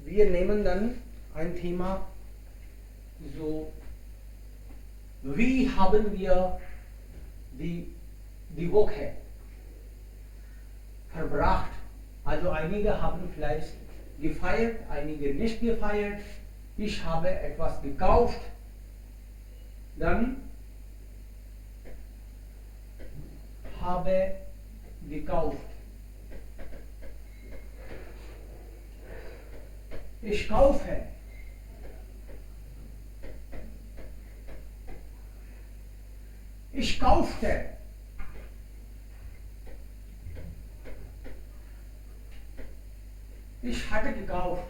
Wir nehmen dann ein Thema, so wie haben wir die Woche verbracht. Also einige haben vielleicht gefeiert, einige nicht gefeiert. Ich habe etwas gekauft. Dann habe gekauft. Ich kaufe. Ich kaufte. Ich hatte gekauft.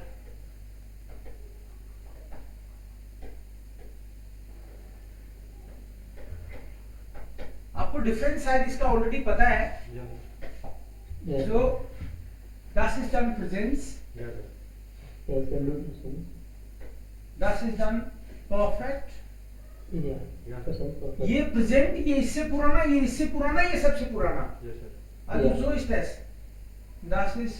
आपको difference शायद इसका already पता है. So das ist dann Präsenz. Das ist dann perfect. ये present, ये इससे पुराना, ये इससे पुराना, ये सबसे पुराना. Also so ist das. Das ist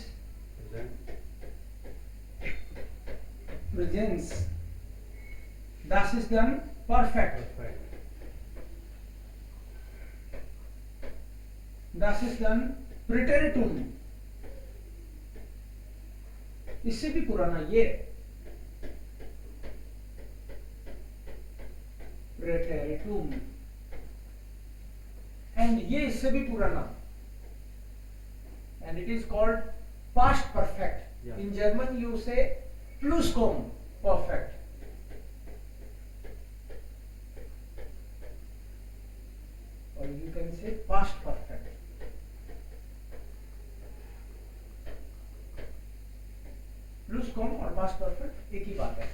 Präsenz. Das ist dann perfect. Das ist dann Präteritum. इससे भी पुराना ये Präteritum. And ये इससे भी पुराना. And it is called past perfect. In German you say Pluskommen perfect. Or you can say past perfect. Pluskommen और past perfect एक ही बात है.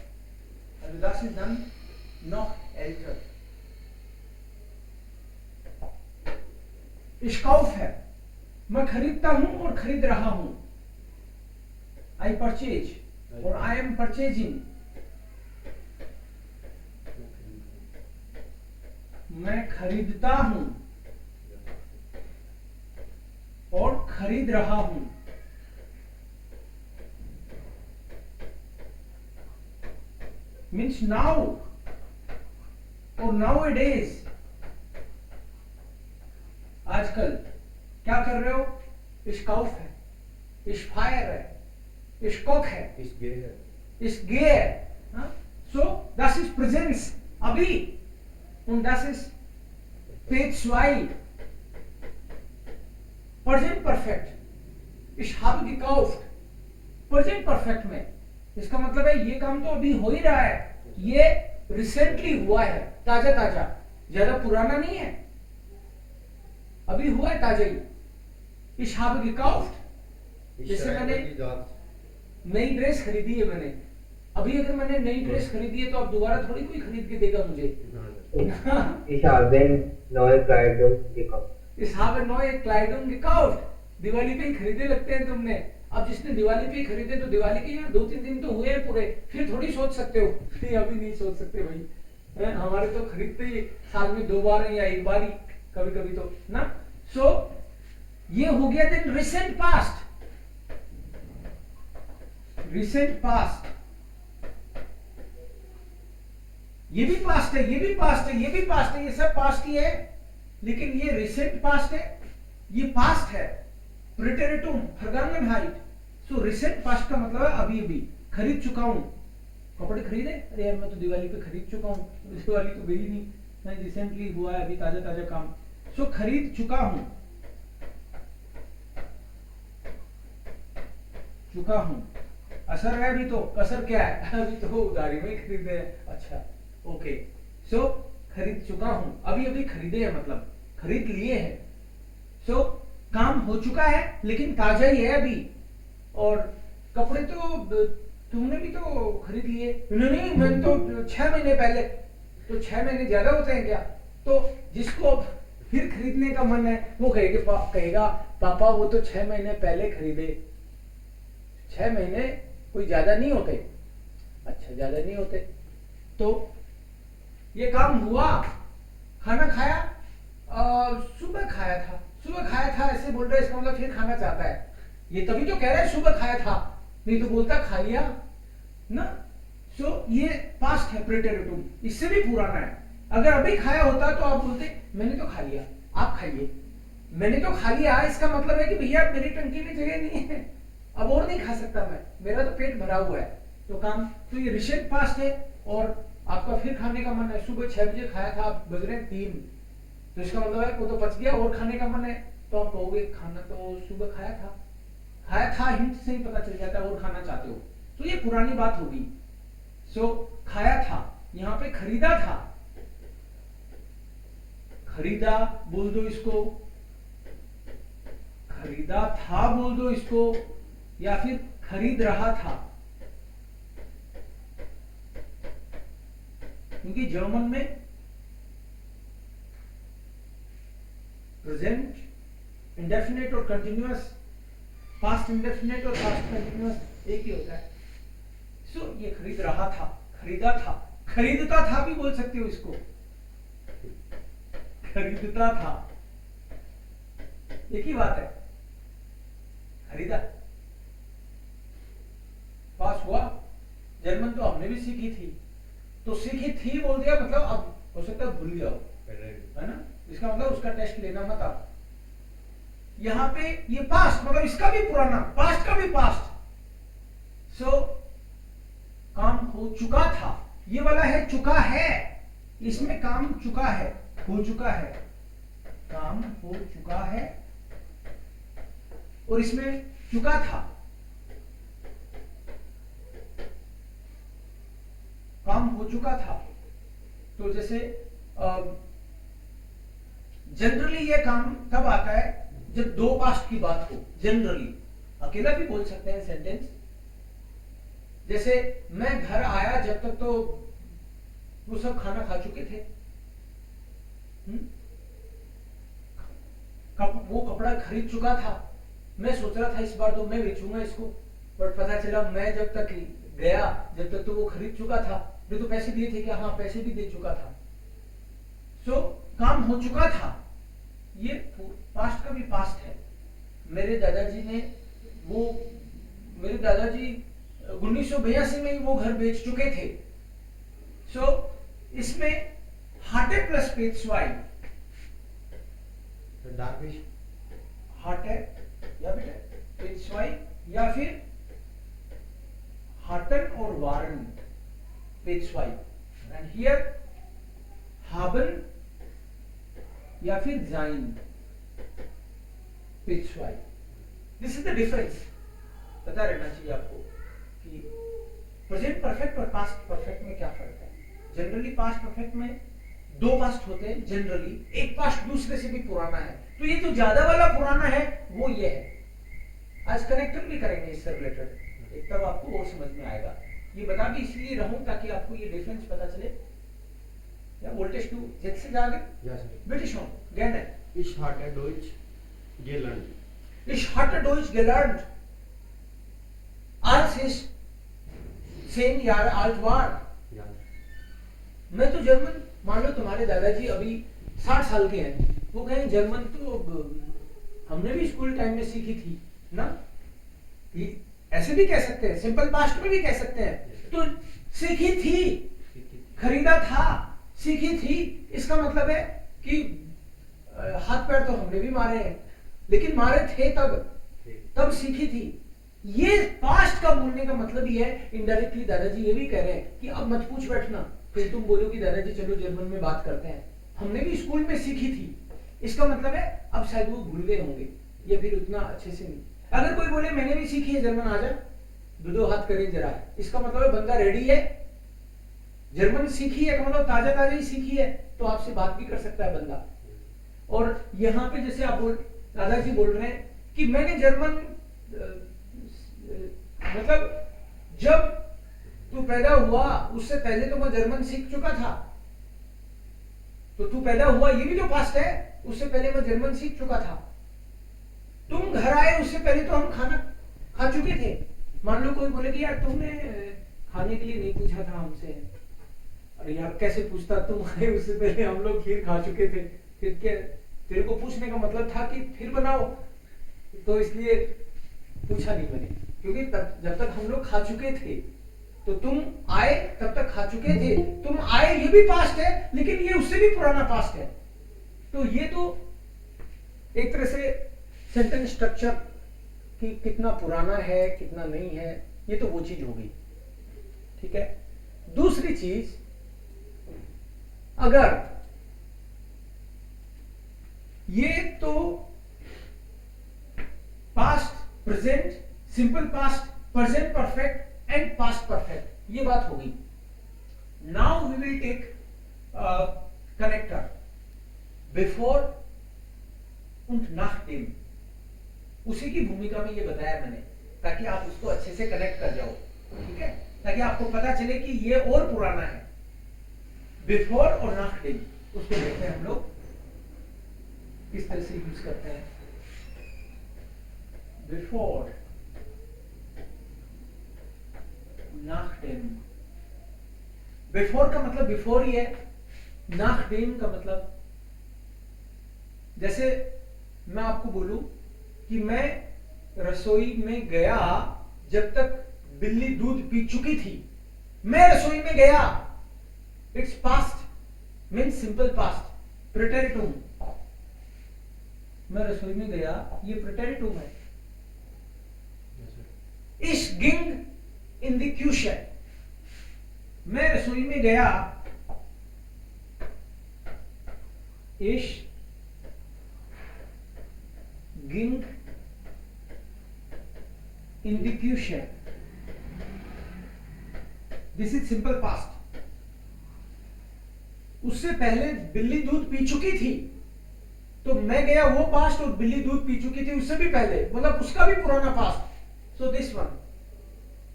Also das ist dann noch älter. Ich kaufe. मैं खरीदता हूं और खरीद रहा हूं. I purchase और I am purchasing. मैं खरीदता हूं और खरीद रहा हूं. Means now or nowadays. आजकल क्या कर रहे हो? Ich kaufe, ich feiere, ich koche, ich gehe. So das ist Präsenz. अभी. Und das ist P2. Present perfect. Ich habe gekauft. Present perfect में इसका मतलब है ये काम तो अभी हो ही रहा है. ये रिसेंटली हुआ है, ताजा ताजा, ज्यादा पुराना नहीं है, अभी हुआ है ताजा ही. Ich habe gekauft. जैसे मैंने नई ड्रेस खरीदी है, मैंने अभी अगर मैंने नई ड्रेस खरीदी है तो अब दोबारा थोड़ी कोई खरीद के देगा मुझे. Ich habe neue Kleidung gekauft. Ich habe neue Kleidung gekauft. Diwali पे ही खरीदे लगते हैं तुमने. अब जिसने दिवाली पे खरीदे तो दिवाली के यार 2-3 दिन तो हुए हैं पूरे, फिर थोड़ी सोच सकते हो. नहीं अभी नहीं सोच सकते भाई. हमारे तो खरीदते ही साल में 2 बार या 1 बार ही कभी कभी तो ना. सो ये हो गया then recent past. Recent past. ये भी पास्ट है, ये भी पास्ट है, ये भी पास्ट है, ये सब पास्ट ही है, लेकिन ये रिसेंट पास्ट है, ये पास्ट है. प्रेटेरिटुम Vergangenheit. सो रिसेंट पास्ट का मतलब है अभी अभी. खरीद चुका हूं. कपड़े खरीदे? अरे यार मैं तो दिवाली पे खरीद चुका हूं. दिवाली तो गई नहीं, मैं रिसेंटली हुआ है, अभी ताजा ताजा काम. सो खरीद चुका हूं. चुका हूं. असर है अभी तो. असर क्या है? अभी तो उधारी में खरीदे. अच्छा ओके. सो खरीद चुका हूं. अभी अभी खरीदे है मतलब खरीद लिए हैं. सो काम हो चुका है लेकिन ताजा ही है अभी. और कपड़े तो तुमने भी तो खरीद लिए. नहीं मैंने तो 6 महीने पहले. तो 6 महीने ज्यादा होते हैं क्या? तो जिसको फिर खरीदने का मन है वो कहेगा पापा वो तो 6 महीने पहले खरीदे. 6 महीने कोई ज्यादा नहीं होते. अच्छा ज्यादा नहीं होते. तो ये काम हुआ. खाना खाया, सुबह खाया था. सुबह खाया था ऐसे बोल रहा है, इसका मतलब फिर खाना चाहता है. ये तभी तो कह रहा है सुबह खाया था, नहीं तो बोलता खा लिया. ना। सो ये पास्ट है प्रेटेरिटुम, इससे भी पुराना है। अगर अभी खाया होता तो आप बोलते मैंने तो खा लिया, आप खाइए। मैंने तो खा लिया इसका मतलब है कि भैया मेरी टंकी में जगह नहीं है, अब और नहीं खा सकता मैं, मेरा तो पेट भरा हुआ है। तो काम, तो ये रिसेंट पास्ट है और आपका फिर खाने का मन है। सुबह 6 बजे खाया था, आप बज रहे हैं 3, तो इसका मतलब है वो तो पच गया और खाने का मन है। तो आप कहोगे खाना तो सुबह खाया था, खाया था हिंट से ही पता चल जाता है और खाना चाहते हो, तो ये पुरानी बात होगी। सो खाया था, यहां पे खरीदा था, खरीदा बोल दो इसको, खरीदा था बोल दो इसको, या फिर खरीद रहा था। क्योंकि जर्मन में प्रेजेंट इंडेफिनिट और कंटिन्यूअस, पास्ट इंडेफिनिट और पास्ट कंटिन्यूअस एक ही होता है। सो ये खरीद रहा था, खरीदा था, खरीदता था भी बोल सकते हो इसको, खरीदता था, एक ही बात है। खरीदा, पास हुआ। जर्मन तो हमने भी सीखी थी, तो सीखी थी बोल दिया मतलब अब हो सकता है भूल जाओ, है ना। इसका मतलब उसका टेस्ट लेना मत आप। यहां पे ये पास्ट मतलब इसका भी पुराना, पास्ट का भी पास्ट। सो काम हो चुका था, ये वाला है चुका है, इसमें काम चुका है, हो चुका है, काम हो चुका है, और इसमें चुका था, काम हो चुका था। तो जैसे जनरली ये काम तब आता है जब दो पास्ट की बात हो, जनरली। अकेला भी बोल सकते हैं सेंटेंस, जैसे मैं घर आया जब तक तो वो सब खाना खा चुके थे। वो कपड़ा खरीद चुका था, मैं सोच रहा था इस बार तो मैं बेचूंगा इसको, बट पता चला मैं जब तक गया जब तक तो वो खरीद चुका था, मैं तो पैसे दिए थे क्या, हाँ पैसे भी दे चुका था। सो काम हो चुका था, ये पास्ट का भी पास्ट है। मेरे दादाजी ने वो, मेरे दादाजी 1982 में ही वो घर बेच चुके थे। सो इसमें हाटे प्लस पेट्सवाई, हाटे या बेटा पेट्सवाई, या फिर हाटन और वारन पेट्सवाई, एंड हियर हाबन या फिर जाइन पेट्सवाई। दिस इज द डिफरेंस, पता रहना चाहिए आपको कि प्रेजेंट परफेक्ट और पास्ट परफेक्ट में क्या फर्क है। जनरली पास्ट परफेक्ट में दो पास्ट होते हैं, जनरली एक पास्ट दूसरे से भी पुराना है, तो ये जो ज्यादा वाला पुराना है वो ये है। आज कनेक्टर भी करेंगे इससे रिलेटेड, एक तब आपको और समझ में आएगा। ये बता भी इसलिए रहूं ताकि आपको ये डिफरेंस पता चले। Ja, wolltest du Sätze sagen? Ja, sir. Bitte schon, gerne. Ich hatte Deutsch gelernt. Ich hatte Deutsch gelernt, als ich 10 Jahre alt war. Ja. मैं तो जर्मन, मान लो तुम्हारे दादाजी अभी 60 साल के हैं, वो कहें जर्मन तो हमने भी स्कूल टाइम में सीखी थी ना, ऐसे भी कह सकते हैं, सिंपल पास्ट में भी कह सकते हैं। तो सीखी थी, खरीदा था, सीखी थी, इसका मतलब है कि हाथ पैर तो हमने भी मारे हैं, लेकिन मारे थे तब सीखी थी। ये पास्ट का बोलने का मतलब ये है, इनडायरेक्टली दादाजी ये भी कह रहे हैं कि अब मत पूछ बैठना, फिर तुम बोलो कि दादाजी चलो जर्मन में बात करते हैं, हमने भी स्कूल में सीखी थी। इसका मतलब है अब शायद वो भूल गए होंगे या फिर उतना अच्छे से नहीं। अगर कोई बोले मैंने भी सीखी है जर्मन, आ जा दो हाथ करें जरा, इसका मतलब है बंदा रेडी है, जर्मन सीखी है, मतलब ताजा ताजा ही सीखी है, तो आपसे बात भी कर सकता है बंदा। और यहाँ पे जैसे आप दादाजी बोल रहे हैं कि मैंने जर्मन, मतलब जब तू पैदा हुआ उससे पहले तो मैं जर्मन सीख चुका था, तो तू पैदा हुआ ये भी तो पास्ट है, उससे पहले मैं जर्मन सीख चुका था। तुम घर आए उससे पहले तो हम खाना खा चुके थे। मान लो कोई बोले कि यार तुमने खाने के लिए नहीं पूछा था हमसे, अरे यार कैसे पूछता, तुम आए उससे पहले हम लोग खीर खा चुके थे, फिर क्या, तेरे को पूछने का मतलब था कि फिर बनाओ, तो इसलिए पूछा नहीं मैंने, क्योंकि जब तक हम लोग खा चुके थे तो तुम आए तब तक खा चुके थे, तुम आए ये भी पास्ट है, लेकिन ये उससे भी पुराना पास्ट है। तो ये तो एक तरह से सेंटेंस स्ट्रक्चर कि कितना पुराना है कितना नहीं है, ये तो वो चीज होगी। ठीक है। दूसरी चीज, अगर ये तो past, present, simple past, present perfect and past perfect, ये बात होगी। Now we will take connector before und nachdem, उसी की भूमिका में ये बताया मैंने, ताकि आप उसको अच्छे से कनेक्ट कर जाओ। ठीक है, ताकि आपको पता चले कि ये और पुराना है। बिफोर और nachdem, उसको देखते हैं हम लोग किस तरह से यूज करते हैं। Before, nachdem। बिफोर का मतलब बिफोर ही है, nachdem का मतलब, जैसे मैं आपको बोलूं कि मैं रसोई में गया जब तक बिल्ली दूध पी चुकी थी। मैं रसोई में गया, it's past means simple past, प्रेटेरिटुम। मैं रसोई में गया, ये प्रेटेरिटुम है। इश गिंग इन द क्यूशे, मैं रसोई में गया, इश ging in the Küche, this is simple past। उससे पहले बिल्ली दूध पी चुकी थी, तो मैं गया वो पास्ट, और बिल्ली दूध पी चुकी थी उससे भी पहले, मतलब उसका भी पुराना पास्ट। सो दिस वन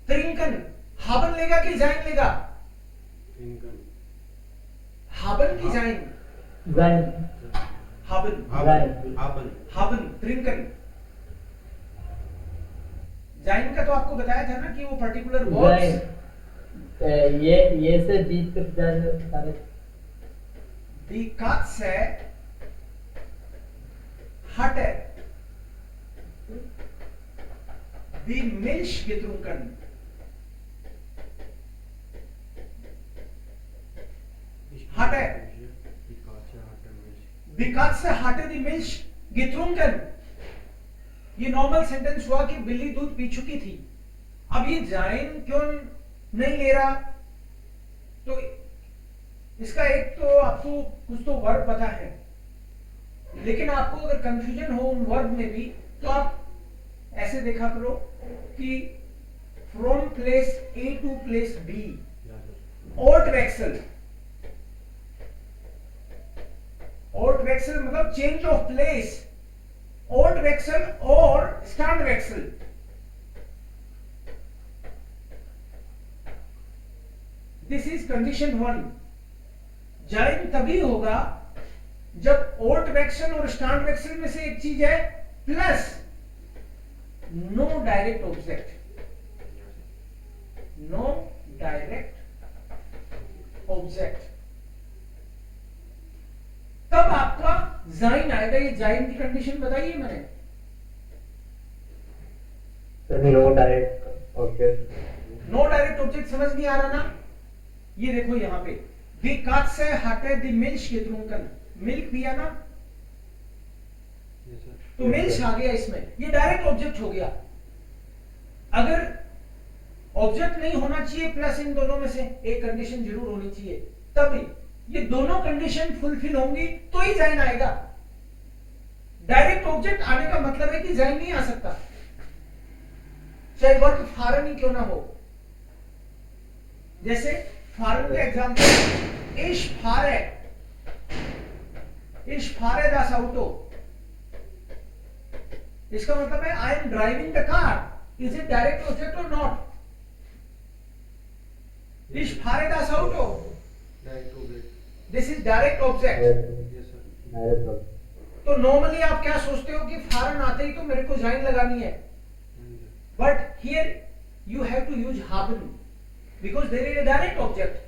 त्रिंकन, हाबन लेगा कि जाइन लेगा? हाबन की जाइन? हाबन, हाबन, ट्रिंकन। जाइन का तो आपको बताया था ना कि वो पर्टिकुलर वर्ड्स, ये से बीच तक जाने दी Katze hatte die Milch getrunken। hatte, die Katze hatte die Milch getrunken। ये नॉर्मल सेंटेंस हुआ कि बिल्ली दूध पी चुकी थी। अब ये जाइन क्यों नहीं ले रहा? तो इसका एक तो आपको कुछ तो वर्ब पता है, लेकिन आपको अगर कंफ्यूजन हो उन वर्ब में भी, तो आप ऐसे देखा करो कि from place A to place B, ओल्ट वेक्सल। ओल्ट वेक्सल मतलब चेंज ऑफ प्लेस, ओल्ट वेक्सल और स्टैंड वेक्सल। This is condition one. जाइन तभी होगा जब ओल्ट वेक्सल और स्टैंड वेक्सल में से एक चीज है, plus no direct object, no direct object, तब आपका जाइन आएगा। ये जाइन की कंडीशन बताइए मैंने। No direct object, no direct object समझ नहीं आ रहा ना? ये देखो यहां पे दी Katze hatte die Milch getrunken, milk पिया ना, तो मिल्क आ गया इसमें, ये डायरेक्ट ऑब्जेक्ट हो गया। अगर ऑब्जेक्ट नहीं होना चाहिए, प्लस इन दोनों में से एक कंडीशन जरूर होनी चाहिए, तभी ये दोनों कंडीशन फुलफिल होंगी तो ही जाइन आएगा। डायरेक्ट ऑब्जेक्ट आने का मतलब है कि जाइन नहीं आ सकता, चाहे वर्ब फारन ही क्यों ना हो। जैसे फारन का एग्जांपल, इश फारे दास ऑटो, इसका मतलब है I am driving the car. Is it direct object और नॉट? इश फारे दास ऑटो, दिस इज डायरेक्ट ऑब्जेक्ट। तो नॉर्मली आप क्या सोचते हो कि फारन आते ही तो मेरे को जाइन लगानी है, but here you have to use haben because there is a direct object.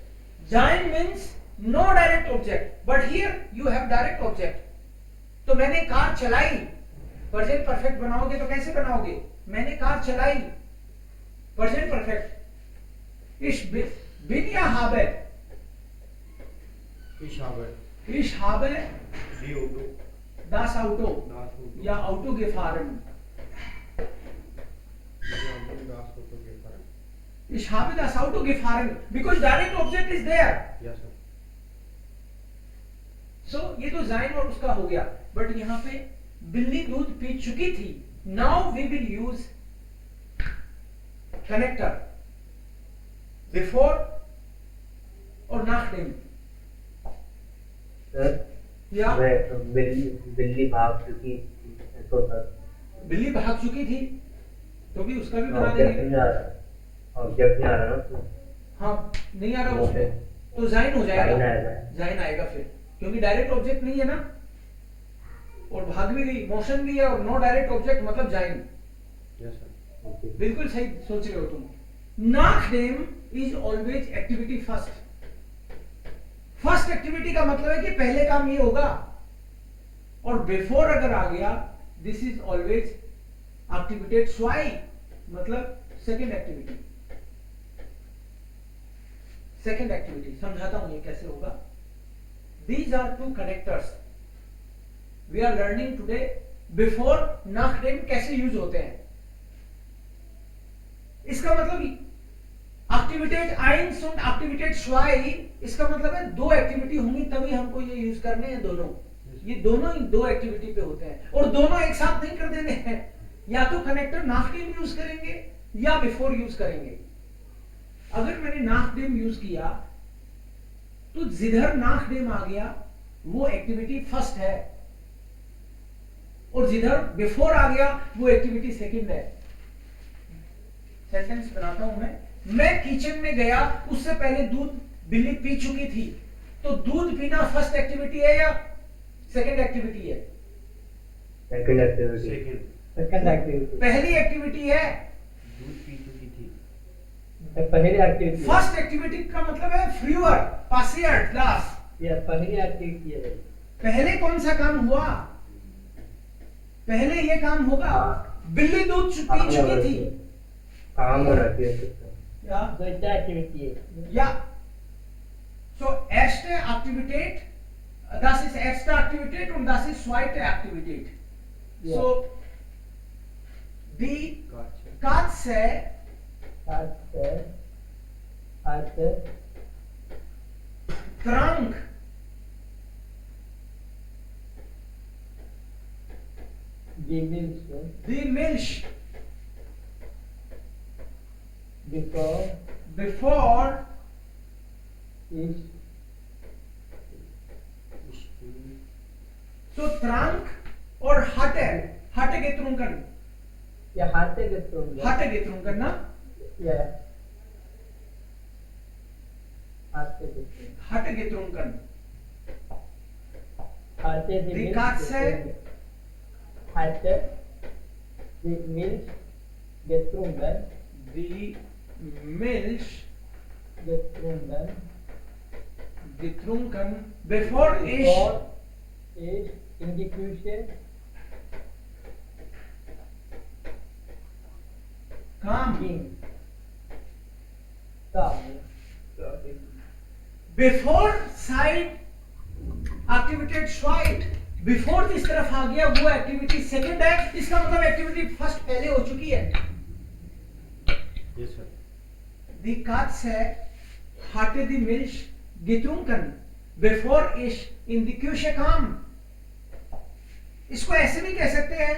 Jain means no direct object, but here you have direct object. तो मैंने कार चलाई, प्रेजेंट परफेक्ट बनाओगे तो कैसे बनाओगे? मैंने कार चलाई, प्रेजेंट परफेक्ट। bin या habe? Ich habe Ich habe die Auto. das Auto Das Auto. या Auto gefahren. Ich habe das Auto gefahren. Ich habe das Auto gefahren because direct object is there. Yes, sir. So ये तो जाइन और उसका हो गया, but यहाँ पे बिल्ली दूध पी चुकी थी. Now we will use connector before और nachdem. सर या बिल्ली भाग चुकी थी, तो सर बिल्ली भाग चुकी थी तो भी उसका भी बना ऑब्जेक्ट देंगे. नहीं आ रहा, ऑब्जेक्ट नहीं आ रहा ना तो हाँ नहीं आ रहा उसमें तो जाइन हो जाइन जाएगा. आएगा. जाइन आएगा फिर, क्योंकि डायरेक्ट ऑब्जेक्ट नहीं है ना और भाग भी गई, मोशन भी है और नो डायरेक्ट ऑब्जेक्ट मतलब जाइन. Yes, sir. ओके. बिल्कुल सही सोच रहे हो तुम. nachdem is always activity first. First activity का मतलब है कि पहले काम ये होगा, और बिफोर अगर आ गया दिस इज ऑलवेज एक्टिविटेड स्वाई मतलब सेकेंड एक्टिविटी. सेकेंड एक्टिविटी समझाता हूं ये कैसे होगा. These are two connectors we are learning today. Before nachdem कैसे यूज होते हैं, इसका मतलब एक्टिविटेड eins und एक्टिविटेड zwei. इसका मतलब है दो एक्टिविटी होंगी तभी हमको ये यूज करने हैं दोनों. ये दोनों ही दो एक्टिविटी पे होते हैं और दोनों एक साथ नहीं कर देने हैं. या तो कनेक्टर nachdem यूज करेंगे या बिफोर यूज करेंगे. अगर मैंने nachdem यूज किया तो जिधर nachdem आ गया वो एक्टिविटी फर्स्ट है और जिधर बिफोर आ गया वो एक्टिविटी सेकंड है. सेंटेंस बनाता हूं मैं किचन में गया, उससे पहले दूध बिल्ली पी चुकी थी. तो दूध पीना फर्स्ट एक्टिविटी है या सेकंड एक्टिविटी है? Second activity. Second. Second activity. पहली एक्टिविटी है. दूध पी चुकी थी. पहली एक्टिविटी. फर्स्ट एक्टिविटी का मतलब है फ्रूअर पासियर क्लास. ये पहली एक्टिविटी है. पहले कौन सा काम हुआ? पहले ये काम होगा. बिल्ली दूध पी चुकी थी. काम हो रही है या दूसरा एक्टिविटी है. Ja. So erste Aktivität, das ist erste Aktivität und das ist zweite Aktivität. Ja. So die Katze. Katze Katze trank die Milch die Milch before ich so trank और hatte getrunken. या hatte getrunken. Hatte getrunken ना? Ja. Hatte getrunken. Hatte getrunken. Hatte die Die Milch Katze getrunken. Hatte die Milch getrunken. die Milch getrunken bevor ich in die Küche kam. ging. Before side activated side. Before जिस तरफ आ गया वो activity second है. इसका मतलब activity first पहले हो चुकी है. Yes, sir. Die Katze hatte die Milch getrunken bevor ich in die Küche kam. इसको ऐसे भी कह सकते हैं.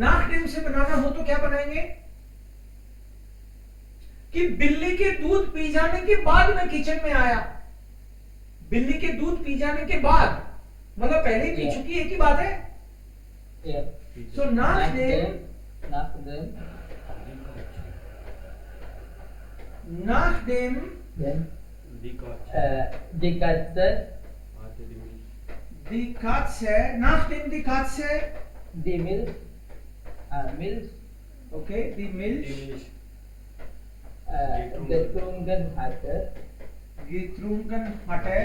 nachdem से बनाना हो तो क्या बनाएंगे कि बिल्ली के दूध पी जाने के बाद मैं किचन में आया. बिल्ली के दूध पी जाने के बाद मतलब पहले ही पी चुकी है की बात है. Yeah. So nachdem then Die Katze. die Katze Hatte die Milch. die Katze, nachdem die Katze, die Milch okay, die Die Milch Milch. getrunken hatte, getrunken hatte,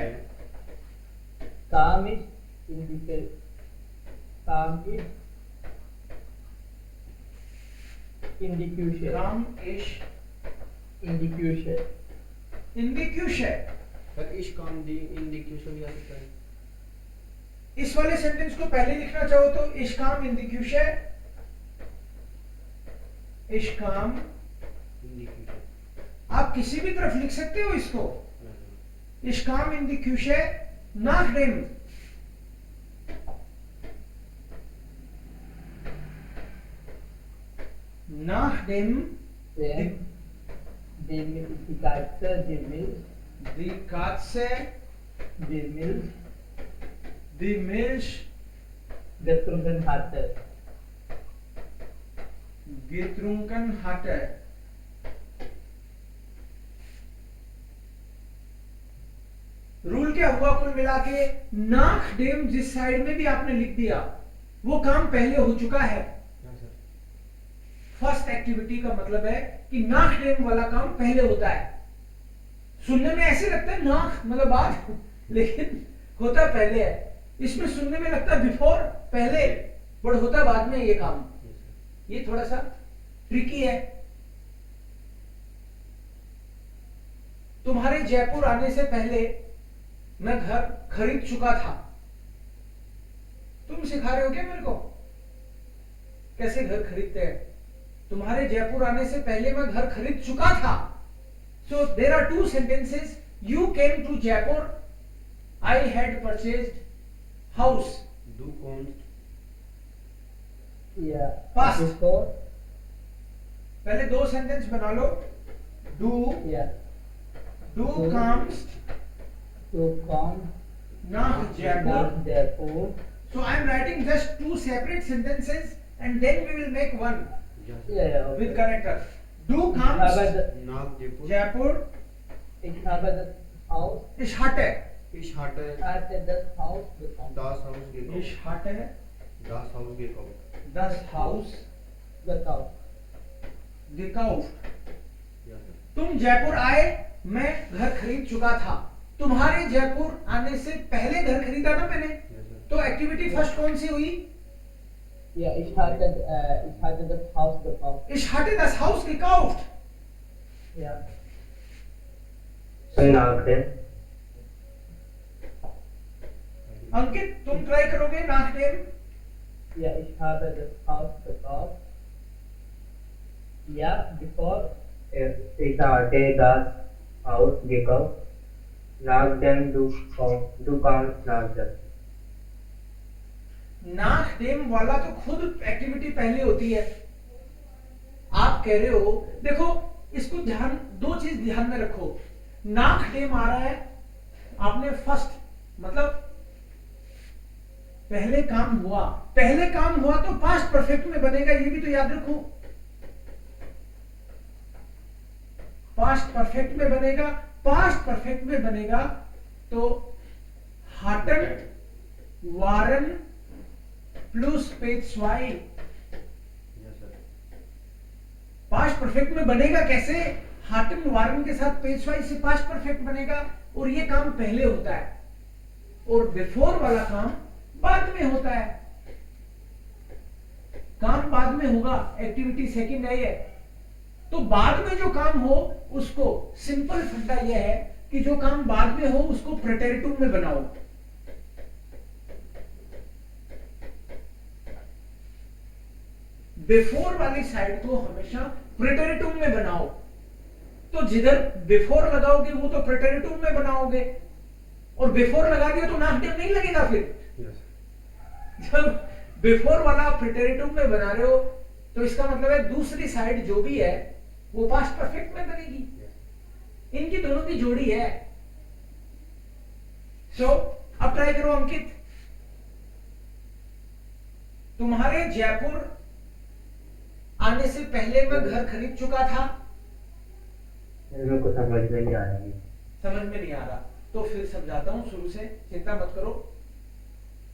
kam ich in die Küche in the future, Kam ish in the future, in the future. Sir इश काम दी indication भी आ सकता है इस वाले sentence को पहले लिखना चाहो तो इश काम इन द फ्यूचर, इश काम, इंडिकेशन आप किसी भी तरफ लिख सकते हो इसको। इश काम in the future, nach dem, nach dem, then die Katze, die Milch, die Katze, die Milch die Milch getrunken hatte. getrunken hatte. Rule क्या हुआ कुल मिला के, नाक डेम जिस साइड में भी आपने लिख दिया वो काम पहले हो चुका है। फर्स्ट एक्टिविटी का मतलब है कि नाक डेम वाला काम पहले होता है। सुनने में ऐसे लगता है नाक मतलब बाद, लेकिन होता पहले है। इसमें सुनने में लगता है बिफोर, पहले, बट होता बाद में ये काम। ये थोड़ा सा ट्रिकी है। तुम्हारे जयपुर आने से पहले मैं घर खरीद चुका था। तुम सिखा रहे हो क्या मेरे को कैसे घर खरीदते हैं? तुम्हारे जयपुर आने से पहले मैं घर खरीद चुका था। So there are two sentences. You came to Jaipur, I had purchased house. डू कौन Yeah. Past. Before. पहले दो सेंटेंस बना लो। डू, Yeah. डू कम्स To come. nach Jaipur. Not therefore. So I am writing just two separate sentences and then we will make one Yeah. Okay. with connector. Do Ich comes habe das, Nag Jaipur Jaipur ich habe das Haus, ich hatte इश hatte hatte das Haus bekommen. das Haus gekauft ich hatte das Haus gekauft das Haus Gekauft. gekauft. या sir तुम जयपुर आए, मैं घर खरीद चुका था। तुम्हारे जयपुर आने से पहले घर खरीदा ना मैंने। या सर तो एक्टिविटी फर्स्ट कौन सी हुई? Ja, ich hatte das Haus gekauft. ich hatte das Haus gekauft. Ja. nach dem, अंकित तुम ट्राई करोगे nach dem? Ja, ich habe das Haus gekauft. Ja, bevor. ich hatte das Haus gekauft, nachdem du kamst nach dem. nach dem वाला तो खुद activity पहले होती है। आप कह रहे हो, देखो इसको ध्यान, दो चीज ध्यान में रखो। nach dem आ रहा है, आपने फर्स्ट मतलब पहले काम हुआ, पहले काम हुआ तो पास्ट परफेक्ट में बनेगा, ये भी तो याद रखो। पास्ट परफेक्ट में बनेगा, पास्ट परफेक्ट में बनेगा तो हाटन वारन प्लस पेट्सवाई। या सर पास्ट परफेक्ट में बनेगा कैसे? हाटन वारन के साथ पेट्सवाई से पास्ट परफेक्ट बनेगा और ये काम पहले होता है और बिफोर वाला काम बाद में होता है। काम बाद में होगा, एक्टिविटी सेकंड है। तो बाद में जो काम हो उसको, सिंपल फंडा यह है कि जो काम बाद में हो उसको प्रेटेरिटिव में बनाओ। बिफोर वाली साइड को हमेशा प्रेटेरिटिव में बनाओ। तो जिधर बिफोर लगाओगे वो तो प्रेटेरिटिव में बनाओगे, और बिफोर लगा दिया तो nach dem नहीं लगेगा। फिर या सर जब बिफोर वाला प्रेटेरिटिव में बना रहे हो तो इसका मतलब है दूसरी साइड जो भी है वो पास्ट परफेक्ट में बनेगी। इनकी दोनों की जोड़ी है। सो अब ट्राई करो अंकित। तुम्हारे जयपुर आने से पहले मैं घर खरीद चुका था। मेरे को समझ में नहीं आ रही। समझ में नहीं आ रहा तो फिर समझाता हूं शुरू से, चिंता मत करो।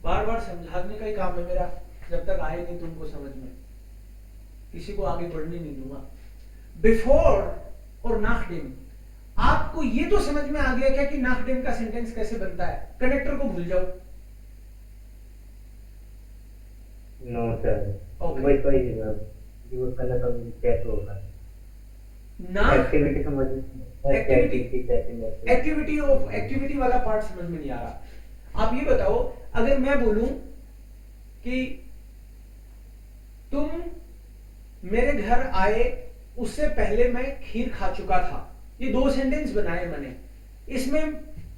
बार बार समझाने का ही काम है मेरा, जब तक आए नहीं तुमको समझ में, किसी को आगे बढ़ने नहीं दूंगा। बिफोर और nach dem, आपको ये तो समझ में आ गया क्या कि nach dem का सेंटेंस कैसे बनता है? कनेक्टर को भूल जाओ। No sir, Okay. वही यूज करना तो कैसे होगा? ना एक्टिविटी समझ एक्टिविटी वाला पार्ट समझ में नहीं आ रहा। आप ये बताओ, अगर मैं बोलूं कि तुम मेरे घर आए, उससे पहले मैं खीर खा चुका था, ये दो सेंटेंस बनाए मैंने। इसमें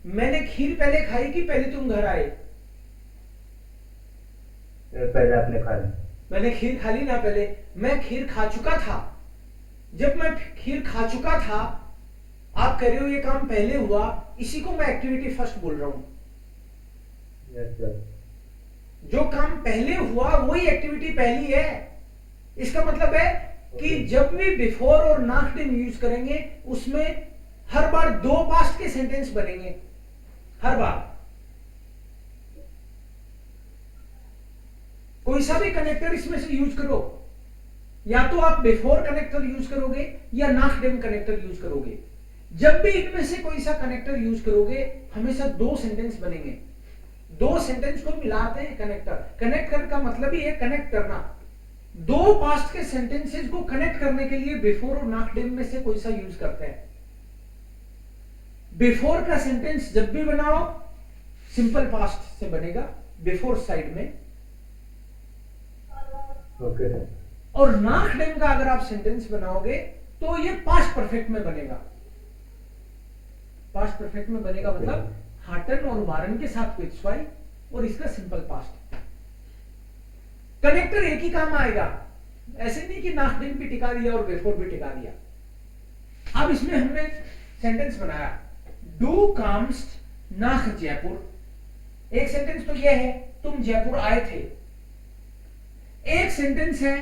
मैंने खीर पहले खाई कि पहले तुम घर आए? पहले आपने खा ली। मैंने खीर खा ली ना पहले। मैं खीर खा चुका था। जब मैं खीर खा चुका था, आप कह रहे हो ये काम पहले हुआ, इसी को मैं एक्टिविटी फर्स्ट बोल रहा हूं। Yes sir. जो काम पहले हुआ वही एक्टिविटी पहली है। इसका मतलब है कि जब भी बिफोर और नॉट डिन यूज करेंगे, उसमें हर बार दो पास्ट के सेंटेंस बनेंगे, हर बार। कोई सा भी कनेक्टर इसमें से यूज करो, या तो आप बिफोर कनेक्टर यूज करोगे या नॉट डिन कनेक्टर यूज करोगे। जब भी इनमें से कोई सा कनेक्टर यूज करोगे, हमेशा दो सेंटेंस बनेंगे। दो सेंटेंस को मिलाते हैं कनेक्टर। कनेक्टर का मतलब ही है कनेक्ट करना। दो पास्ट के सेंटेंसेस को कनेक्ट करने के लिए बिफोर और नॉट डिन में से कोई सा यूज करते हैं। बिफोर का सेंटेंस जब भी बनाओ, सिंपल पास्ट से बनेगा, बिफोर साइड में। ओके। और नॉट डिन का अगर आप सेंटेंस बनाओगे तो ये पास्ट परफेक्ट में बनेगा। पास्ट परफेक्ट में बनेगा मतलब हाटन और वारन के साथ विच वाई, और इसका सिंपल पास्ट। कनेक्टर एक ही काम आएगा, ऐसे नहीं कि नॉट डिन भी टिका दिया और बिफोर भी टिका दिया। अब इसमें हमने सेंटेंस बनाया, डू कम्स्ट nach जयपुर। एक सेंटेंस तो यह है तुम जयपुर आए थे। एक सेंटेंस है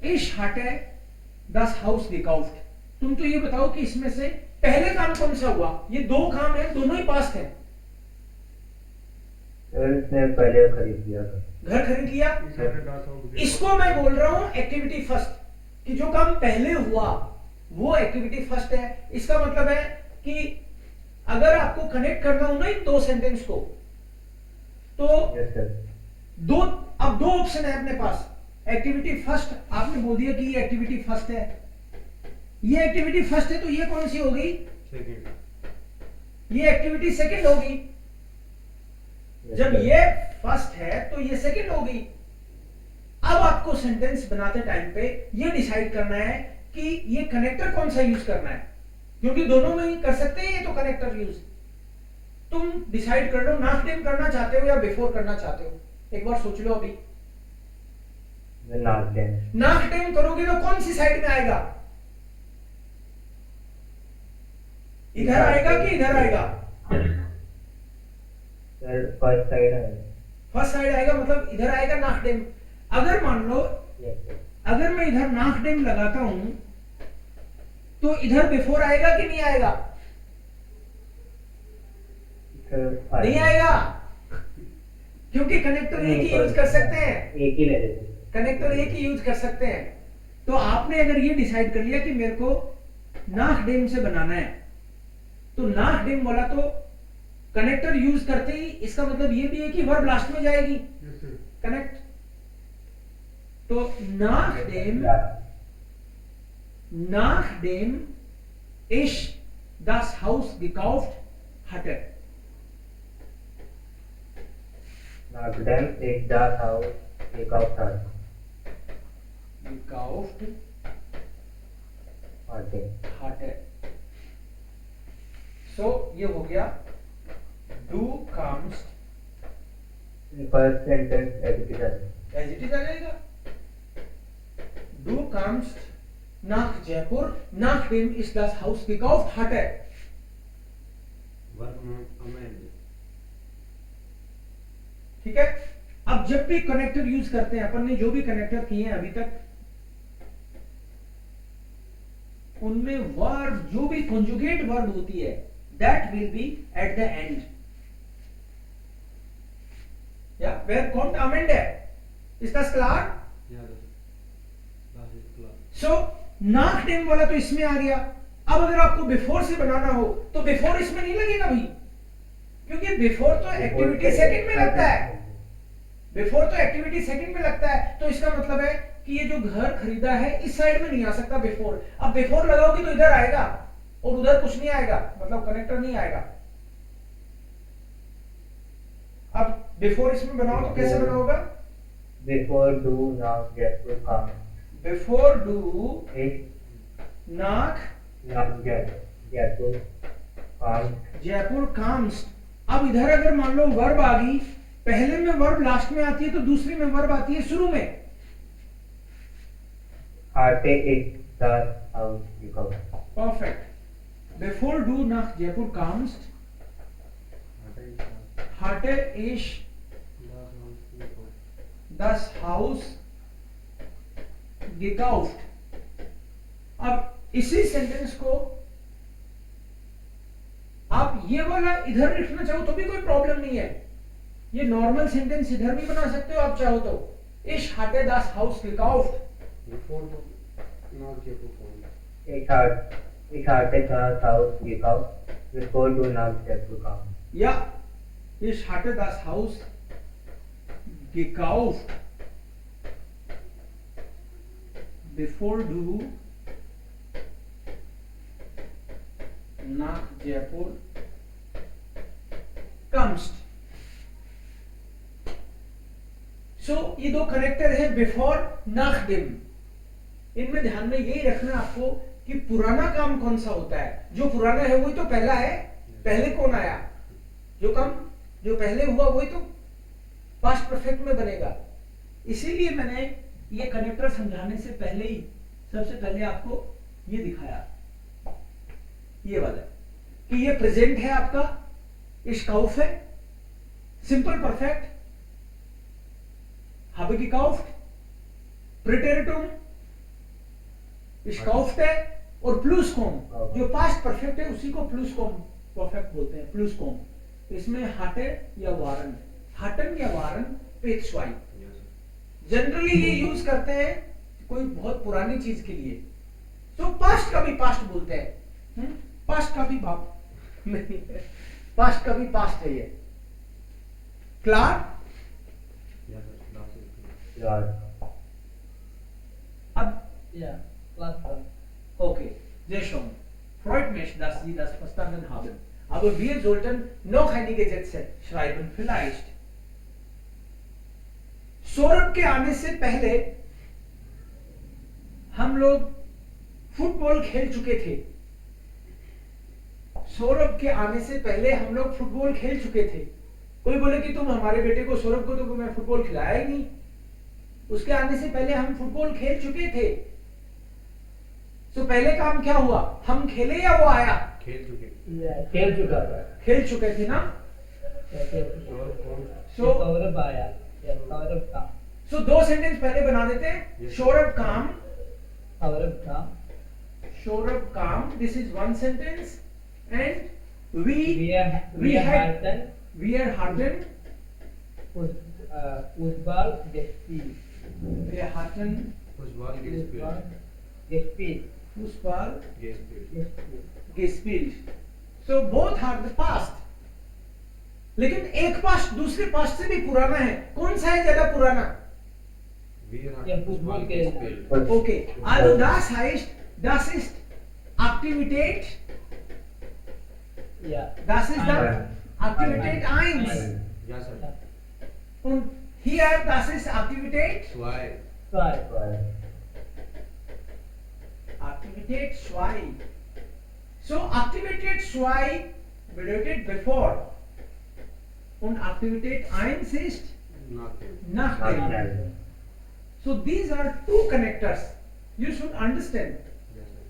ich hatte das Haus gekauft। तुम तो ये बताओ कि इसमें से पहले काम कौन सा हुआ? ये दो काम है, दोनों ही पास्ट है। इसने पहले खरीद लिया था। घर खरीद लिया। इसको मैं बोल रहा हूं एक्टिविटी फर्स्ट, कि जो काम पहले हुआ वो एक्टिविटी फर्स्ट है। इसका मतलब है कि अगर आपको कनेक्ट करना हो ना इन दो सेंटेंस को, तो दो, अब दो ऑप्शन है अपने पास। एक्टिविटी फर्स्ट, आपने बोल दिया कि ये एक्टिविटी फर्स्ट है, ये एक्टिविटी फर्स्ट है, तो ये कौन सी होगी? ये एक्टिविटी सेकंड होगी। जब ये फर्स्ट है तो ये सेकंड होगी। अब आपको सेंटेंस बनाते टाइम पे ये डिसाइड करना है कि ये कनेक्टर कौन सा यूज करना है, क्योंकि दोनों में ही कर सकते हैं ये तो कनेक्टर यूज। तुम डिसाइड कर लो, नॉट डिन करना चाहते हो या बिफोर करना चाहते हो, एक बार सोच लो। अभी नॉट डिन करोगे तो कौन सी साइड में आएगा? इधर आएगा कि इधर आएगा? फर्स्ट साइड है। फर्स्ट साइड आएगा, मतलब इधर आएगा नॉट डिन। अगर मान लो अगर मैं इधर नॉट डिन लगाता हूं तो इधर बिफोर आएगा कि नहीं आएगा? नहीं आएगा, क्योंकि कनेक्टर एक ही यूज कर सकते हैं। एक ही ले लेते, कनेक्टर एक ही यूज कर सकते हैं। तो आपने अगर ये डिसाइड कर लिया कि मेरे को नॉट डिन से बनाना है, तो नॉट डिन बोला तो कनेक्टर यूज करते ही इसका मतलब ये भी है कि वर्ब लास्ट में जाएगी, कनेक्ट। तो nachdem ich das Haus gekauft hatte। nachdem ich das Haus gekauft hatte। So ये हो गया डू कम्स। First sentence as it is आ जाएगा। डू कम्स nach Jaipur, nachdem ich das Haus gekauft hatte। ठीक है। अब जब भी कनेक्टर यूज करते हैं, अपन ने जो भी कनेक्टर किए हैं अभी तक, उनमें वर्ब, जो भी कंजुगेट वर्ब होती है, that will be at the end, या वेयर कॉम्ट अमेंड है। Is that clear? So nachdem वाला तो इसमें आ गया। अब अगर आपको बिफोर से बनाना हो तो बिफोर इसमें नहीं लगेगा भाई, क्योंकि बिफोर तो एक्टिविटी सेकंड में लगता है। बिफोर तो एक्टिविटी सेकंड में लगता है, तो इसका मतलब है कि ये जो घर खरीदा है इस साइड में नहीं आ सकता बिफोर। अब बिफोर लगाओगे तो इधर आएगा और उधर कुछ नहीं आएगा, मतलब कनेक्टर नहीं आएगा। अब बिफोर इसमें बनाओ तो कैसे बनाओगा? Before do knock Jaipur comes. Before do If नाक knock Jaipur comes. Jaipur comes. अब इधर अगर मान लो वर्ब आ गई, पहले में वर्ब लास्ट में आती है तो दूसरी में वर्ब आती है शुरू में। Harte is the house he comes. परफेक्ट। बिफोर डू नाक जयपुर कम्स hatte ich das Haus gekauft। अब इसी सेंटेंस को आप ये वाला इधर लिखना चाहो तो भी कोई प्रॉब्लम नहीं है, ये नॉर्मल सेंटेंस इधर भी बना सकते हो आप चाहो तो। ich hatte das Haus gekauft। Before the not Jaipur comes. Ich hatte das Haus gekauft. Before do knock Jaipur comes. Ja, ich hatte das Haus gekauft, bevor du nach Jaipur kamst। सो ये दो connector है before nach dem। इनमें ध्यान में यही रखना आपको कि पुराना काम कौन सा होता है, जो पुराना है वही तो पहला है, पहले कौन आया, जो काम जो पहले हुआ वही तो पास्ट परफेक्ट में बनेगा। इसीलिए मैंने ये कनेक्टर समझाने से पहले ही सबसे पहले आपको ये दिखाया, ये वाला कि ये प्रेजेंट है आपका, इश्काउफ है, सिंपल परफेक्ट, habe gekauft, प्रिटेरिटुम, इश्काउफ्ट है, और प्लूसकॉम जो पास्ट परफेक्ट है उसी को प्लूसकॉम परफेक्ट बोलते हैं, प्लूसकॉम। इसमें हाटे या वारन, हाटन या वारन पेक्सवाई जनरली ये यूज करते हैं कोई बहुत पुरानी चीज के लिए। तो पास्ट का भी पास्ट बोलते हैं, पास्ट का भी बाप नहीं है, पास्ट का भी पास्ट है ये। क्लार? अब Yeah, last one. okay, sehr schön. Freut mich, dass Sie das verstanden haben. Aber wir sollten noch einige Sätze schreiben, vielleicht. Saurabh के आने से पहले हम लोग फुटबॉल खेल चुके थे। सौरभ के आने से पहले हम लोग फुटबॉल खेल चुके थे। कोई बोले कि तुम हमारे बेटे को, सौरभ को तो मैं फुटबॉल खिलाया ही नहीं, उसके आने से पहले हम फुटबॉल खेल चुके थे। तो पहले काम क्या हुआ, हम खेले या वो आया? खेल चुके। Yeah, खेल चुका था। खेल चुके थे ना। सो सौरभ आया, सौरभ काम। सो दो सेंटेंस पहले बना देते हैं, सौरभ काम, सौरभ काम, सौरभ काम, this is one sentence, and we are hardened football gespielt, wir hatten Fußball gespielt. gespielt, Fußball Gespielt. gespielt। so both are the past, लेकिन एक पास्ट दूसरे पास्ट से भी पुराना है, कौन सा है ज्यादा पुराना? Wir haben Ja, Fußball Fußball gespielt. Okay, also das heißt, das ist Aktivität, yeah, das ist dann Aktivität 1 Ja, sir. und hier das ist Aktivität Zwei. zwei, Aktivität 2। so Aktivität 2 bedeutet before und Aktivität 1 ist Nachdem. nachdem। so these are two connectors, you should understand। Yes, sir.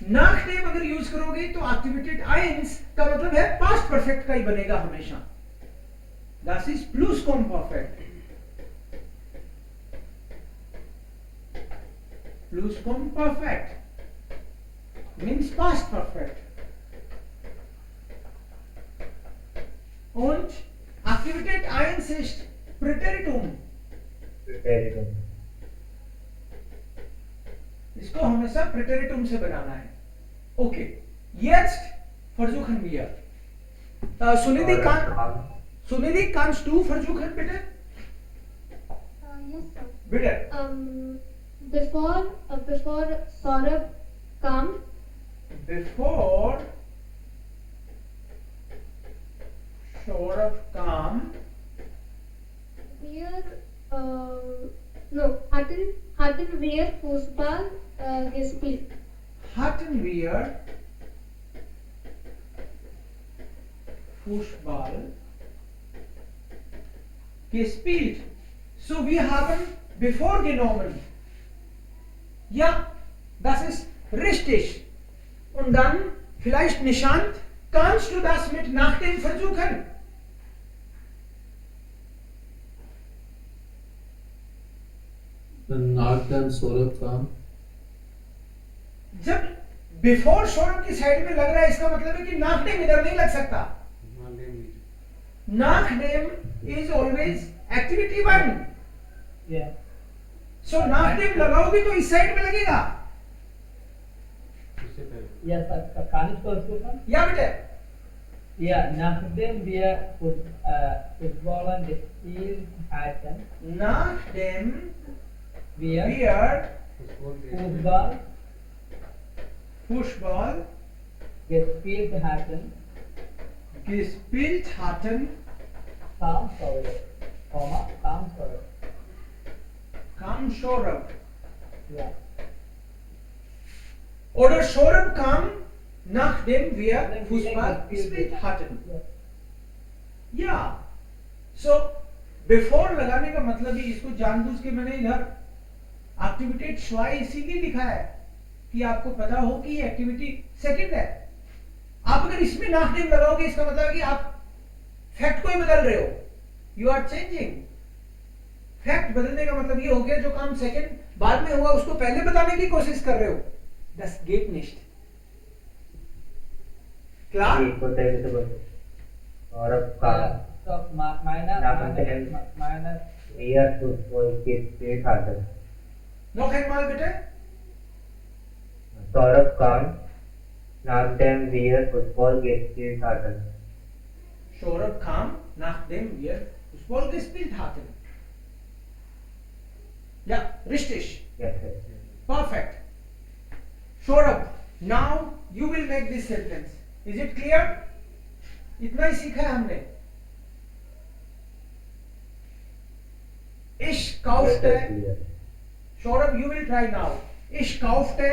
nachdem अगर use करोगे तो Aktivität 1 का मतलब है past perfect का ही बनेगा हमेशा, das ist Plusquamperfekt। Plusquamperfekt means past perfect। und Aktivität 1 ist Präteritum। इसको हमेशा प्रेटेरिटुम से बनाना है। Okay, jetzt versuchen wir। Sunidhi, kannst du versuchen bitte? Yes, sir. Bitter. Before Saurabh come, Before Saurabh come, where no hatten where Fußball gespielt. hatten wir Fußball gespielt. So wir haben bevor genommen. Ja, das ist richtig. Und dann vielleicht Nishant, kannst du das mit nach dem versuchen? Nachdem Saurabh kam, जब before Saurabh की side में लग रहा है इसका मतलब है कि नाकडेम इधर नहीं लग सकता. नाकडेम इज ऑलवेज एक्टिविटी 1. Yeah. सो नाकडेम लगाओगे तो इस साइड में लगेगा. इससे पहले Yes, kann ich kurz gucken? या बेटे Ja, nachdem wir Fußball gespielt hatten, नाकडेम wir wear Fußball football gespielt hatten, gespielt hatten, kam Saurabh, kam Saurabh. kam Saurabh. Ja. Oder Saurabh kam, nachdem wir Nachdem Fußball wir gespielt hatten. Ja. या so before लगाने का मतलब ही इसको जानबूझ के मैंने इधर एक्टिविटेट स्वाई इसीलिए लिखा है कि आपको पता हो कि ये एक्टिविटी सेकंड है. आप अगर इसमें नाकडेम लगाओगे इसका मतलब है कि आप फैक्ट को ही बदल रहे हो. You are changing fact. बदलने का मतलब ये हो गया जो काम सेकंड बाद में हुआ उसको पहले बताने की कोशिश कर रहे हो. दस गेट निश्ट क्लास. एक होता है जैसे बोलते सौरभ का So, meine wir Fußball gespielt hatten. noch einmal bitte. Saurabh kam, nachdem wir Fußball gespielt hatten. Saurabh kam, nachdem wir Fußball gespielt hatten. Ja, richtig. Yes, sir. Perfect. Saurabh, now you will make this sentence. Is it clear? इतना ही सीखा है हमने. Ich Yes, kaufte. sir, clear. Saurabh, you will try now. Ich kaufte.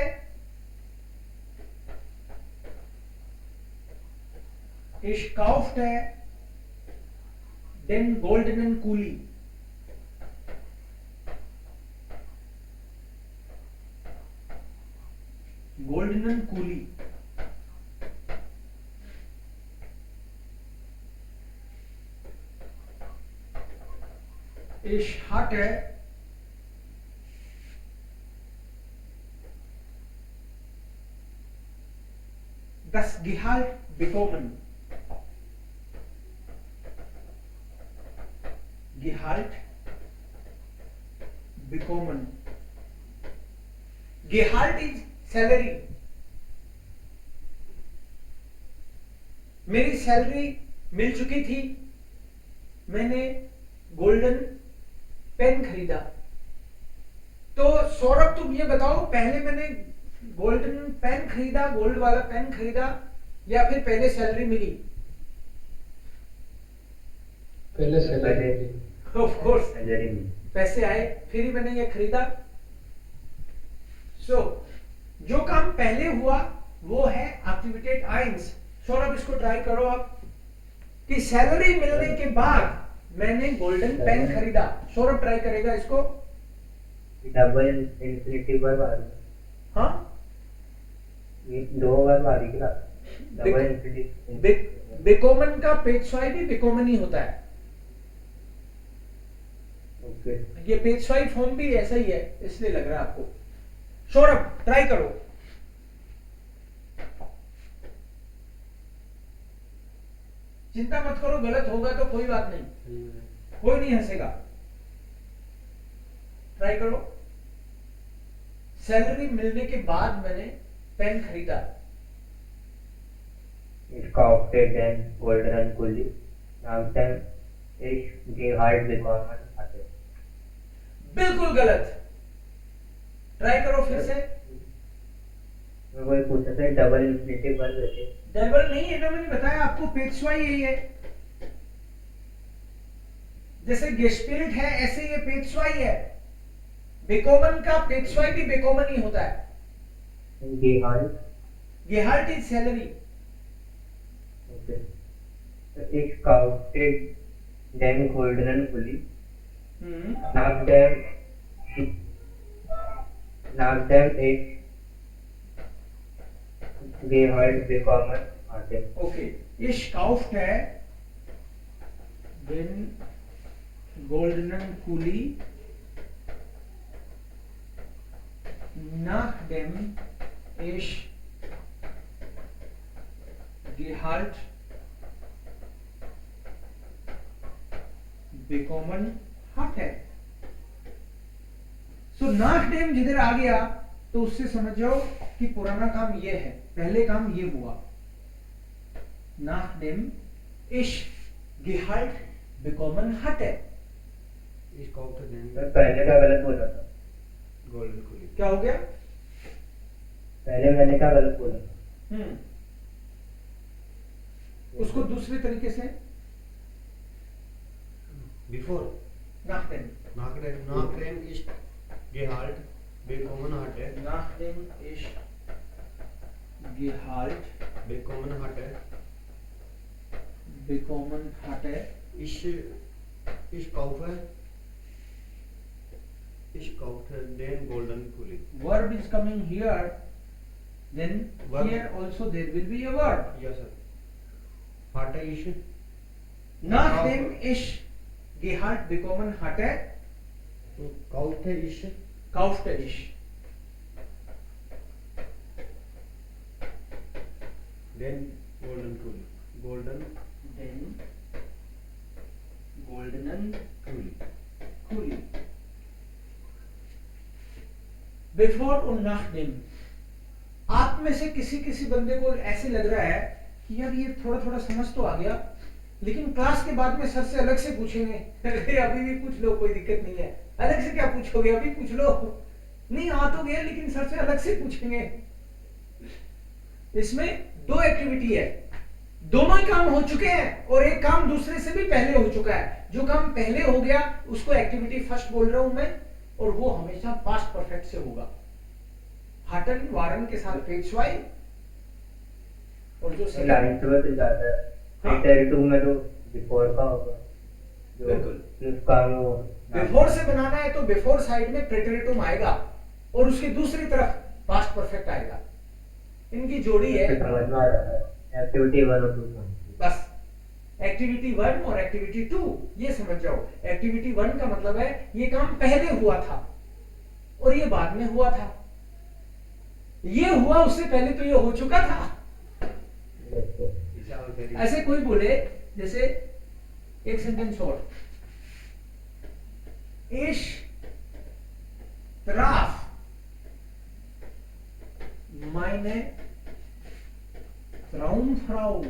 Ich kaufte den goldenen Kuli. Goldenen Kuli. Ich hatte das Gehalt bekommen. Gehalt bekommen. Gehalt is salary. मेरी salary मिल चुकी थी. मैंने golden pen खरीदा. तो सौरभ तुम ये बताओ पहले मैंने गोल्डन पेन खरीदा, गोल्ड वाला पेन खरीदा या फिर पहले सैलरी मिली? पहले पहले ऑफ कोर्स सैलरी मिली. पैसे आए फिर ही मैंने ये खरीदा. सो जो काम पहले हुआ वो है एक्टिविटेट आइंस. सौरभ इसको ट्राई करो आप कि सैलरी मिलने के बाद मैंने गोल्डन पेन खरीदा. सौरभ ट्राई करेगा इसको. डबल इन्फिनिटी वर्ब आ रही. हाँ, ये दो वर्ब आ रही क्या? Double infinity. बिकोमन का पेजस्वाई भी बिकोमन ही होता है. ओके. ये पेजस्वाई फॉर्म भी ऐसा ही है इसलिए लग रहा है आपको. सौरभ ट्राई करो. चिंता मत करो, गलत होगा तो कोई बात नहीं, कोई नहीं हंसेगा. ट्राई करो. सैलरी मिलने के बाद मैंने पेन खरीदा. Ich kaufte den goldenen Kuli, nachdem ich Gehalt bekommen hatte. बिल्कुल गलत। ट्राई करो फिर से। मैं वही पूछा था डबल इंफिनिटिव वर्ब वैसे डबल नहीं है ना, मैंने बताया आपको, पेशवाई यही है। जैसे गेस्पिरिट है ऐसे ये पेशवाई है। बेकोमन का पेशवाई भी बेकोमन ही होता है। गेहाल्ट गेहाल्ट इज सैलरी। ओके एक काउंटेड देम गोल्डन पुली knock them एक गेहाल्ट बेकॉमन आते ओके, ये स्काउफ्ट है, देन गोल्डन कूली, nach dem ich Gehalt bekommen hatte। So nach dem जिधर आ गया तो उससे समझ जाओ कि पुराना काम ये है, पहले काम ये हुआ। nach dem ich Gehalt bekommen hatte। Ich kaufte den मैं पहले का गलत बोला था golden Kuli। क्या हो गया? पहले मैंने क्या गलत बोला उसको दूसरे तरीके से Before nach dem nach dem ich Gehalt bekommen hatte, nachdem ich Gehalt bekommen hatte, bekommen hatte, ich kaufte den golden Kuli। verb is coming here, then Verb. here also there will be a verb। Yes sir। Hatte ich Nachdem ich Gehalt bekommen hatte, kaufte ich kaufte ich den golden Kuli। golden den goldenen Kuli। Kuli। Before और nachdem, आप में से किसी किसी बंदे को ऐसे लग रहा है कि यार ये थोड़ा थोड़ा समझ तो आ गया, लेकिन क्लास के बाद में सर से अलग से पूछेंगे। अरे अभी भी पूछ लो, कोई दिक्कत नहीं है। अलग से क्या पूछोगे, अभी पूछ लो। नहीं आ तो गया, लेकिन सर से अलग से पूछेंगे। इसमें दो एक्टिविटी है, दोनों ही काम हो चुके हैं और एक काम दूसरे से भी पहले हो चुका है। जो काम पहले हो गया उसको एक्टिविटी फर्स्ट बोल रहा हूं मैं, और वो हमेशा पास्ट परफेक्ट से होगा। हटन वारन के साथ पेशवाई, और जो second- लाइन से जाता है हाँ। लेटर 2 में तो बिफोर का होगा जो बिल्कुल। उसका वो बिफोर से बनाना है तो बिफोर साइड में प्रेटेरिटुम आएगा और उसकी दूसरी तरफ पास्ट परफेक्ट आएगा। इनकी जोड़ी है। समझ में आ रहा है एक्टिविटी 1 और 2 बस एक्टिविटी 1 और एक्टिविटी 2 ये समझ जाओ। एक्टिविटी 1 का मतलब है ये काम पहले हुआ था और ये बाद में हुआ था। ये हुआ उससे पहले तो ये हो चुका था। It's all very ऐसे कोई बोले, जैसे एक सेंटेंस और, Ich traf meine Traumfrau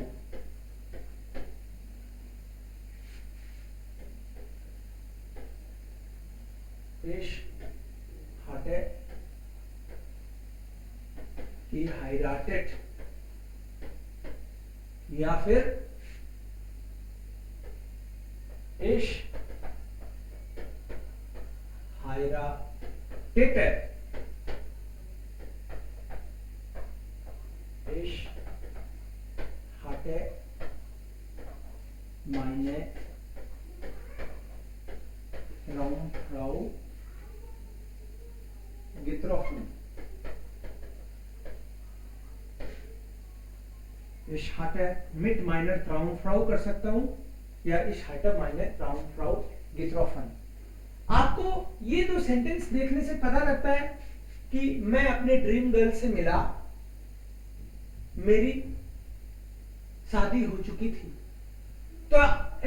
Ich hatte geheiratet, या फिर Ich heiratete, Ich hatte meine Traumfrau getroffen। Ich hatte mit meiner Traumfrau कर सकता हूं, या Ich hatte meine Traumfrau getroffen। आपको ये दो सेंटेंस देखने से पता लगता है कि मैं अपने ड्रीम गर्ल से मिला, मेरी शादी हो चुकी थी। तो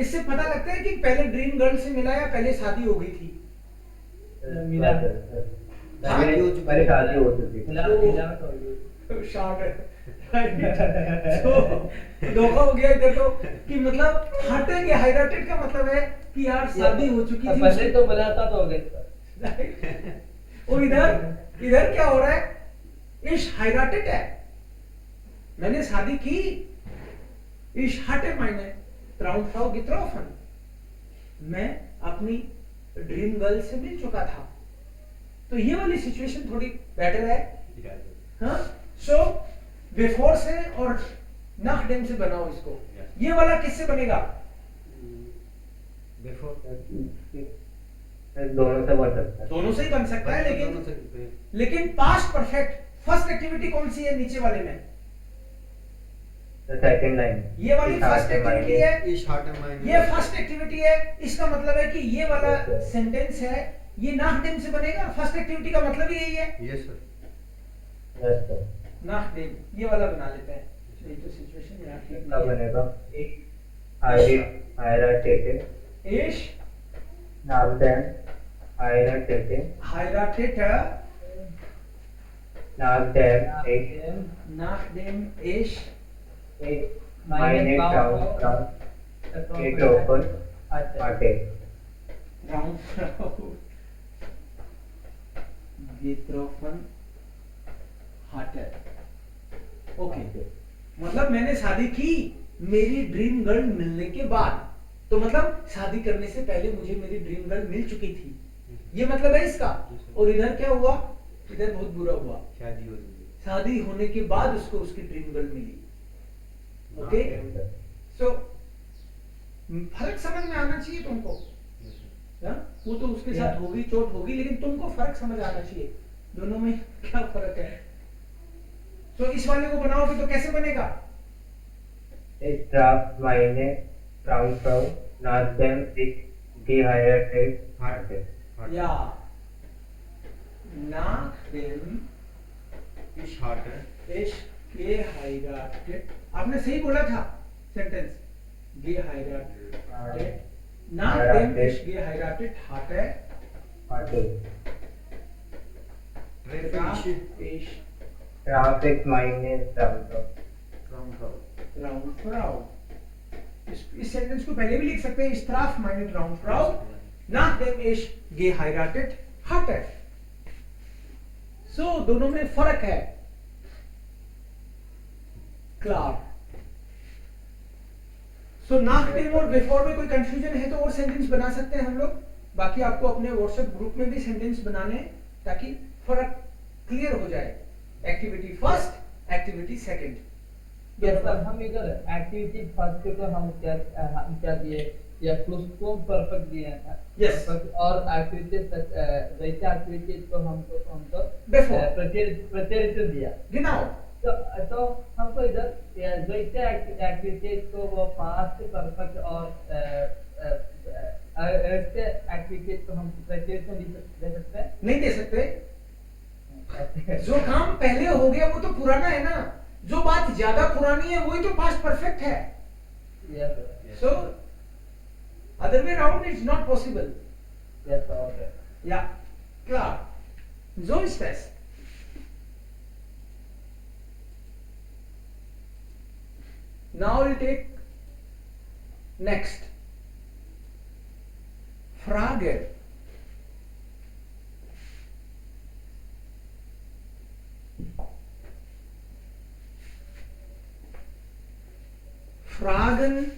इससे पता लगता है कि पहले ड्रीम गर्ल से मिला या पहले शादी हो गई थी। मिला। पहले शादी हो चुकी थी। शार्ट तो धोखा हो गया इधर तो, कि मतलब हटेंगे हाइराटेड का मतलब है कि यार शादी हो चुकी थी। पहले तो मिला था तो हो गया। और इधर इधर क्या हो रहा है? इश हाइराटेड है, मैंने शादी की। इश hatte meine Traumfrau getroffen, मैं अपनी ड्रीम गर्ल से मिल चुका था। तो ये वाली सिचुएशन थोड़ी बेटर है। हाँ, सो बिफोर से और nach dem से बनाओ इसको। ये वाला किससे बनेगा? बिफोर दोनों से बन सकता है। दोनों से ही बन सकता है, लेकिन पास्ट परफेक्ट फर्स्ट एक्टिविटी कौन सी है नीचे वाले में? सेकंड लाइन, ये वाली फर्स्ट एक्टिविटी है, इश hatte meine ये फर्स्ट एक्टिविटी है। इसका मतलब है कि ये वाला सेंटेंस है, ये nach dem से बनेगा। फर्स्ट एक्टिविटी का मतलब ही यही है, yes sir. Yes sir. nach dem। ये वाला बना लेते हैं, ये तो सिचुएशन यहाँ ठीक इसका नहीं है। बनेगा हायराटेड, इश nach dem हायराटेड, heiratet, nach dem ich nach dem ich meine Traumfrau getroffen hatte. Traumfrau getroffen hatte। Okay, मतलब मैंने शादी की मेरी ड्रीम गर्ल मिलने के बाद। तो मतलब शादी करने से पहले मुझे मेरी ड्रीम गर्ल मिल चुकी थी, ये मतलब है इसका। और इधर क्या हुआ? इधर बहुत बुरा हुआ, शादी हो गई। शादी होने के बाद उसको उसकी ड्रीम गर्ल मिली। ओके, सो फर्क समझ में आना चाहिए तुमको। हाँ? वो तो उसके साथ होगी, चोट होगी, लेकिन तुमको फर्क समझ आना चाहिए दोनों में क्या फर्क है। तो इस वाले को बनाओगे तो कैसे बनेगा? Ich traf meine Traumfrau, nachdem ich geheiratet hatte. या nach dem इश hatte ich geheiratet, आपने सही बोला था sentence, geheiratet, nachdem ich geheiratet hatte, traf ich Traf ich meine Traumfrau. Traumfrau। इस सेंटेंस को पहले भी लिख सकते हैं, ich traf meine Traumfrau, nachdem ich geheiratet hatte। सो दोनों में फर्क है, क्लार। सो nach dem और बिफोर में कोई कंफ्यूजन है तो और सेंटेंस बना सकते हैं हम लोग। बाकी आपको अपने व्हाट्सएप ग्रुप में भी सेंटेंस बनाने हैं ताकि फर्क क्लियर हो जाए। Activity first, activity second. Yes sir, हम इधर एक्टिविटी फर्स्ट को हम क्या दिए या प्लस को परफेक्ट दिए हैं। Yes. और एक्टिविटी वैसे एक्टिविटी को हमको Before. प्रत्यय दिया। गिनाओ। तो हमको इधर वैसे एक्टिविटी को वो पास्ट परफेक्ट और ऐसे एक्टिविटी को हम प्रत्यय दे सकते हैं? नहीं दे सकते, जो काम पहले हो गया वो तो पुराना है ना, जो बात ज्यादा पुरानी है वही तो पास्ट परफेक्ट है। Yes so other way round is not possible. Yes okay या क्लार, so ist es। Now we'll take next Frage। Fragen